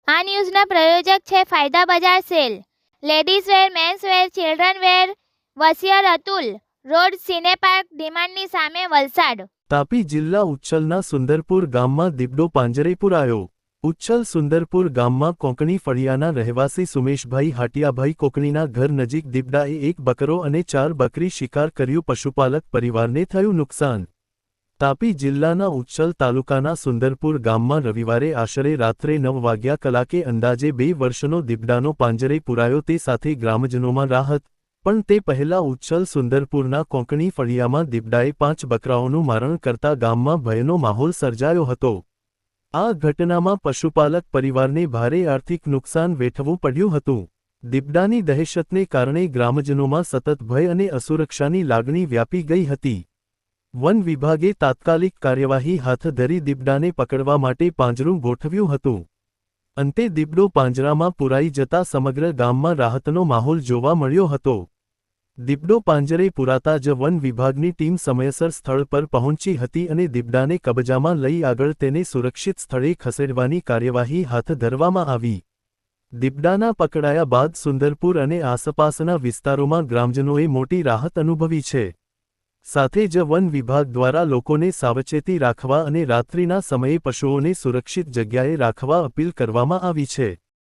આ ન્યૂઝના પ્રાયોજક છે ફાયદા બજાર sale. Ladies wear, men's wear, children wear, વસિયર અતુલ રોડ, સિને પાર્ક, ડિમાન્ડની સામે, વલસાડ. તાપી જિલ્લા ઉચ્છલના સુંદરપુર ગામમાં દીપડો પાંજરે પુરાયો. ઉચ્છલ સુંદરપુર ગામમાં કોંકણી ફળિયાના રહેવાસી સુમેશભાઈ હાટિયાભાઈ કોકણીના ઘર નજીક દીપડાએ એક બકરો અને 4 બકરી શિકાર કર્યું. પશુપાલક પરિવારને થયું નુકસાન. તાપી જિલ્લાના ઉચ્છલ તાલુકાના સુંદરપુર ગામમાં રવિવારે આશરે રાત્રે 9 વાગ્યા કલાકે અંદાજે 2 વર્ષનો દીપડાનો પાંજરે પુરાયો. તે સાથે ગ્રામજનોમાં રાહત. પણ તે પહેલા ઉચ્છલ સુંદરપુરના કોંકણી ફળિયામાં દીપડાએ 5 બકરાઓનું મારણ કરતા ગામમાં ભયનો માહોલ સર્જાયો હતો. આ ઘટનામાં પશુપાલક પરિવારને ભારે આર્થિક નુકસાન વેઠવું પડ્યું હતું. દીપડાની દહેશતને કારણે ગ્રામજનોમાં સતત ભય અને અસુરક્ષાની લાગણી વ્યાપી ગઈ હતી. વન વિભાગે તાત્કાલિક કાર્યવાહી હાથ ધરી દીપડાને પકડવા માટે પાંજરું ગોઠવ્યું હતું. અંતે દીપડો પાંજરામાં પુરાઈ જતા સમગ્ર ગામમાં રાહતનો માહોલ જોવા મળ્યો હતો. દીપડો પાંજરે પુરાતા જ વન વિભાગની ટીમ સમયસર સ્થળ પર પહોંચી હતી અને દીપડાને કબજામાં લઈ આગળ તેને સુરક્ષિત સ્થળે ખસેડવાની કાર્યવાહી હાથ ધરવામાં આવી. દીપડાના પકડાયા બાદ સુંદરપુર અને આસપાસના વિસ્તારોમાં ગ્રામજનોએ મોટી રાહત અનુભવી છે. સાથે જ વન વિભાગ દ્વારા લોકોને સાવચેતી રાખવા અને રાત્રિના સમયે પશુઓને સુરક્ષિત જગ્યાએ રાખવા અપીલ કરવામાં આવી છે.